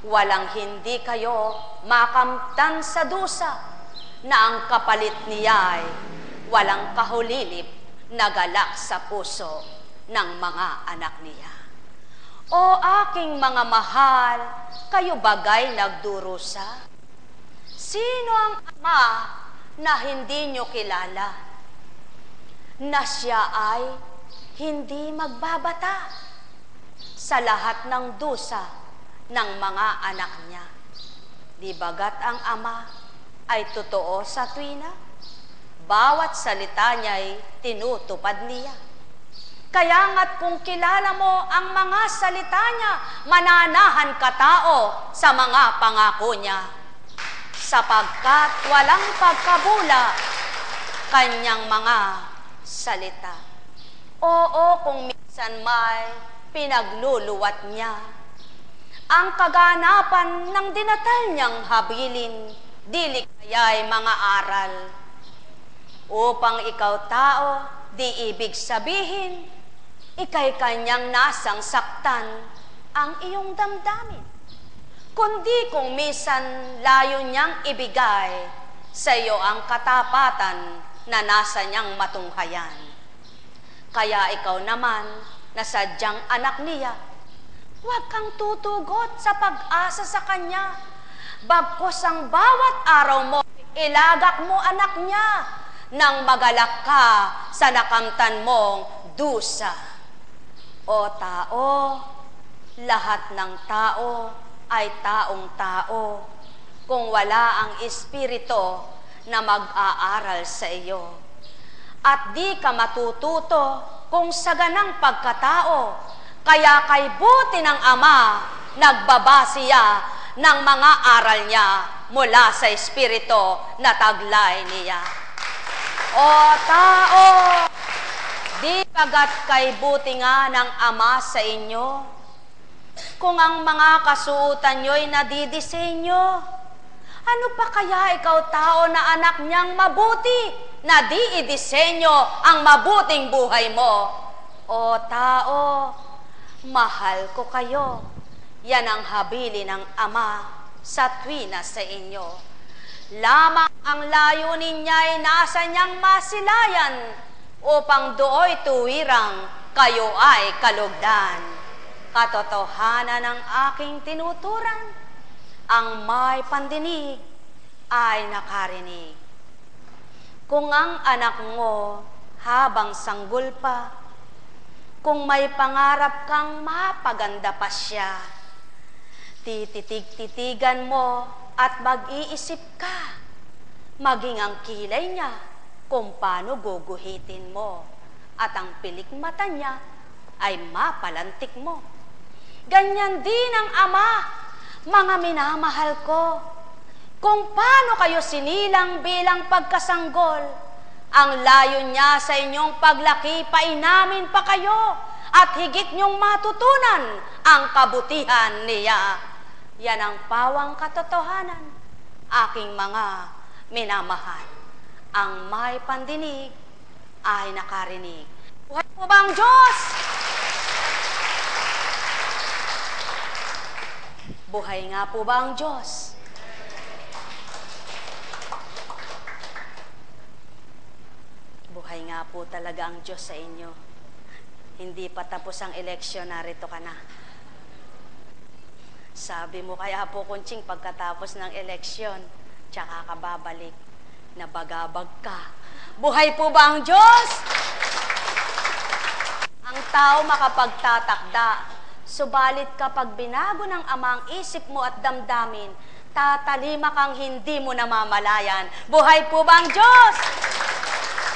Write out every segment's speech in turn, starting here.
walang hindi kayo makamtan sa dusa, na ang kapalit niya'y walang kahulilip na galak sa puso ng mga anak niya. O aking mga mahal, kayo bagay nagdurusa? Sino ang ama na hindi nyo kilala, na siya ay hindi magbabata sa lahat ng dusa ng mga anak niya? Di bagat ang ama ay totoo sa tuwina, bawat salita niya'y tinutupad niya. Kaya nga't kung kilala mo ang mga salita niya, mananahan ka tao sa mga pangako niya, sapagkat walang pagkabula kanyang mga salita. Oo, kung minsan may pinagluluwat niya ang kaganapan ng dinatal niyang habilin, dili kaya'y mga aral. Upang ikaw tao, di ibig sabihin, ika'y kanyang nasang saktan ang iyong damdamin, kundi kung minsan layo niyang ibigay sa iyo ang katapatan na nasa niyang matunghayan. Kaya ikaw naman, na sadyang anak niya, huwag kang tutugot sa pag-asa sa kanya. Bagkus ang bawat araw mo, ilagak mo anak niya, nang magalak ka sa nakamtan mong dusa. O tao, lahat ng tao ay taong tao kung wala ang espiritu na mag-aaral sa iyo. At di ka matututo kung sa ganang pagkatao, kaya kay buti ng Ama, nagbaba siya ng mga aral niya mula sa espiritu na taglay niya. O tao, di kagat kay buti nga ng Ama sa inyo, kung ang mga kasuotan nyo'y nadidisenyo. Ano pa kaya ikaw tao na anak niyang mabuti, na di idisenyo ang mabuting buhay mo? O tao, mahal ko kayo. Yan ang habili ng Ama sa tuwina sa inyo. Lamang ang layunin niya'y nasa niyang masilayan, upang dooy tuwirang kayo ay kalugdan. Katotohanan ng aking tinuturan, ang may pandinig ay nakarinig. Kung ang anak mo habang sanggol pa, kung may pangarap kang mapaganda pa siya, tititig-titigan mo at mag-iisip ka, maging ang kilay niya kung paano guguhitin mo, at ang pilik mata niya ay mapalantik mo. Ganyan din ang Ama, mga minamahal ko. Kung paano kayo sinilang bilang pagkasanggol, ang layo niya sa inyong paglaki, painamin pa kayo, at higit niyong matutunan ang kabutihan niya. Yan ang pawang katotohanan, aking mga minamahal. Ang may pandinig ay nakarinig. Buhay po ba ang Diyos? Buhay nga po ba ang Diyos? Buhay nga po talaga ang Diyos sa inyo. Hindi pa tapos ang eleksyon, narito ka na. Sabi mo kaya po, Kunching, pagkatapos ng eleksyon, tsaka ka babalik, nabagabag ka. Buhay po ba ang Diyos? Ang tao makapagtatakda, subalit kapag binago ng Ama ang isip mo at damdamin, tatalima kang hindi mo namamalayan. Buhay po ba ang Diyos?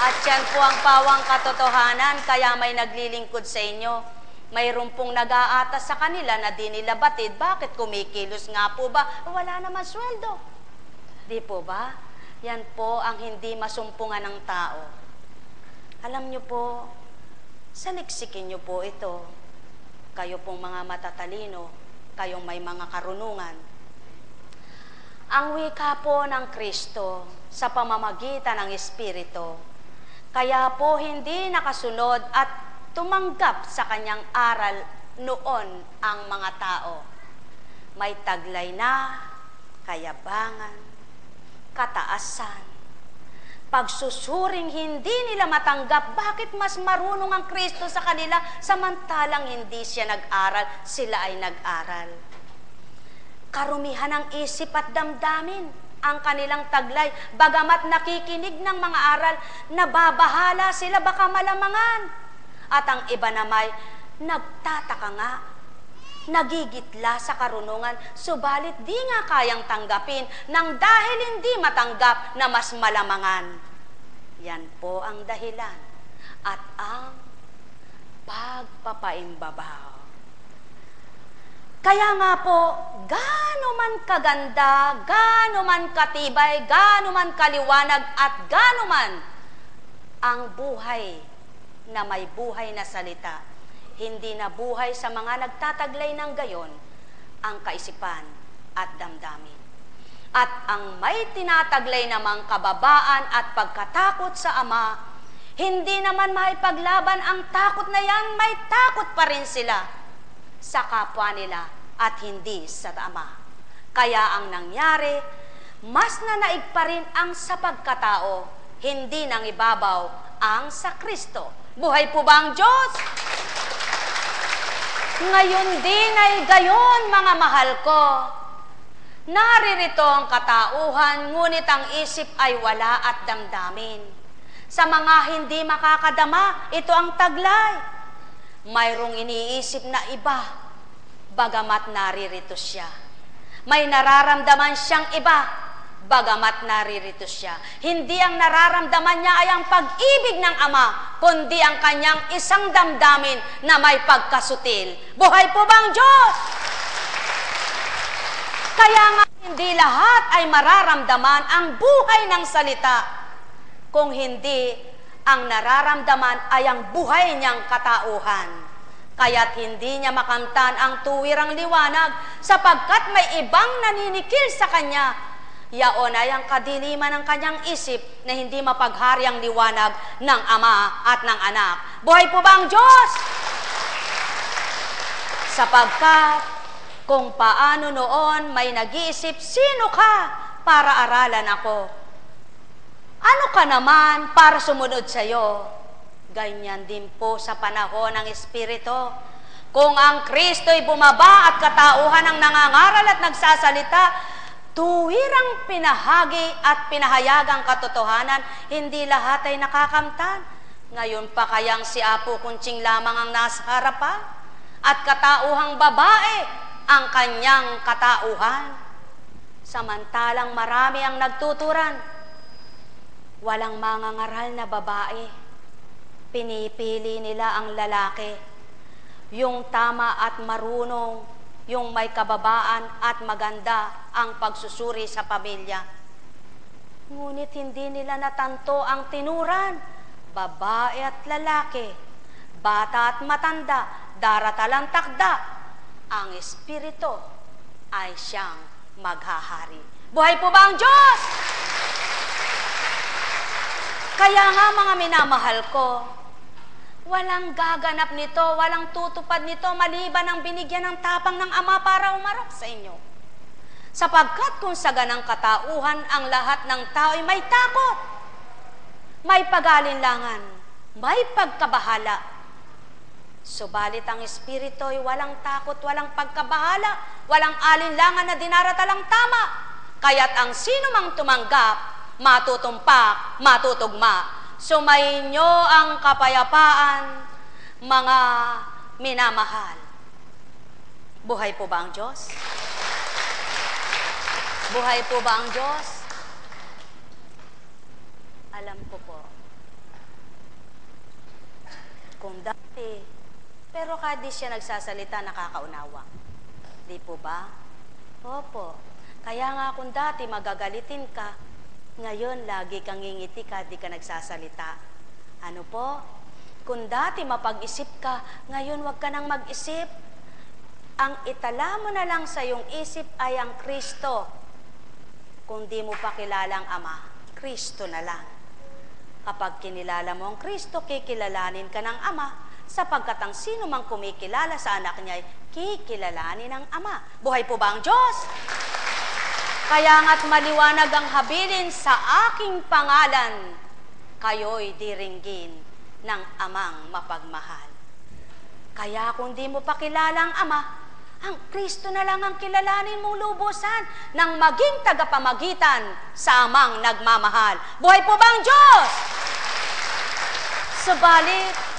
At yan po ang pawang katotohanan, kaya may naglilingkod sa inyo. Mayroon pong nag-aatas sa kanila na di nila batid. Bakit kumikilos nga po ba? Wala naman sweldo. Di po ba? Yan po ang hindi masumpungan ng tao. Alam nyo po, saliksikin nyo po ito. Kayo pong mga matatalino, kayong may mga karunungan. Ang wika po ng Kristo sa pamamagitan ng Espiritu, kaya po hindi nakasunod at tumanggap sa kanyang aral noon ang mga tao. may taglay na kayabangan, kataasan, pagsusuring hindi nila matanggap bakit mas marunong ang Kristo sa kanila samantalang hindi siya nag-aral, sila ay nag-aral. Karumihan ng isip at damdamin ang kanilang taglay, bagamat nakikinig ng mga aral, nababahala sila baka malamangan. At ang iba namay, nagtataka nga, nagigitla sa karunungan, subalit di nga kayang tanggapin nang dahil hindi matanggap na mas malamangan. Yan po ang dahilan at ang pagpapaimbabaw. Kaya nga po, gaano man kaganda, gaano man katibay, gaano man kaliwanag, at gaano man ang buhay na may buhay na salita, hindi na buhay sa mga nagtataglay ng gayon ang kaisipan at damdamin. At ang may tinataglay namang kababaan at pagkatakot sa Ama, hindi naman maipaglaban ang takot na yan, may takot pa rin sila sa kapwa nila at hindi sa Ama. Kaya ang nangyari, mas nanaig pa rin ang sa pagkatao, hindi nang ibabaw ang sa Kristo. Buhay po ba ang Diyos? Ngayon din ay gayon, mga mahal ko. Naririto ang katauhan, ngunit ang isip ay wala at damdamin. Sa mga hindi makakadama, ito ang taglay. Mayroong iniisip na iba, bagamat naririto siya. May nararamdaman siyang iba, bagamat naririto siya. Hindi ang nararamdaman niya ay ang pag-ibig ng Ama, kundi ang kanyang isang damdamin na may pagkasutil. Buhay po bang Diyos? Kaya nga hindi lahat ay mararamdaman ang buhay ng salita, kung hindi ang nararamdaman ay ang buhay niyang katauhan. Kaya't hindi niya makamtan ang tuwirang liwanag sapagkat may ibang naninikil sa kanya. Yaon ay ang kadiliman ng kanyang isip na hindi mapaghari ang liwanag ng Ama at ng Anak. Buhay po ba ang Diyos? Sapagkat kung paano noon may nag-iisip, sino ka para aralan ako? Ano ka naman para sumunod sa iyo? Ganyan din po sa panahon ng Espiritu. Kung ang Kristo'y bumaba at katauhan ang nangangaral at nagsasalita, tuwirang pinahagi at pinahayagang katotohanan, hindi lahat ay nakakamtan. Ngayon pa kayang si Apo Kunching lamang ang nasa harapan at katauhang babae ang kanyang katauhan. Samantalang marami ang nagtuturan, walang mangangaral na babae. Pinipili nila ang lalaki, yung tama at marunong, yung may kababaan at maganda ang pagsusuri sa pamilya. Ngunit hindi nila natanto ang tinuran, babae at lalaki, bata at matanda, daratalang takda, ang Espiritu ay siyang maghahari. Buhay po ba ang Diyos? Kaya nga mga minamahal ko, walang gaganap nito, walang tutupad nito, maliban ang binigyan ng tapang ng Ama para umarap sa inyo. Sapagkat kung sa ganang katauhan, ang lahat ng tao ay may takot, may pag-alinlangan, may pagkabahala. Subalit ang Espiritu ay walang takot, walang pagkabahala, walang alinlangan na dinaratalang tama. Kaya't ang sino mang tumanggap, matutumpak, matutugma. Sumainyo ang kapayapaan, mga minamahal. Buhay po ba ang Diyos? Buhay po ba ang Diyos? Alam ko po. Kung dati, pero kahit di siya nagsasalita, nakakaunawa. Di po ba? Opo. Kaya nga kung dati magagalitin ka, ngayon, lagi kang ngingiti ka, di ka nagsasalita. Ano po? Kung dati mapag-isip ka, ngayon wag ka nang mag-isip. Ang itala mo na lang sa iyong isip ay ang Kristo. Kung di mo pa kilala ang Ama, Kristo na lang. Kapag kinilala mo ang Kristo, kikilalanin ka ng Ama. sapagkat ang sino mang kumikilala sa anak niya ay kikilalanin ng Ama. Buhay po ba ang Diyos? Kaya nga't maliwanag ang habilin sa aking pangalan, kayo'y diringgin ng Amang mapagmahal. Kaya kung di mo pa kilala ang Ama, ang Kristo na lang ang kilalanin mong lubusan nang maging tagapamagitan sa Amang nagmamahal. Buhay po ba ang Diyos? Subalit,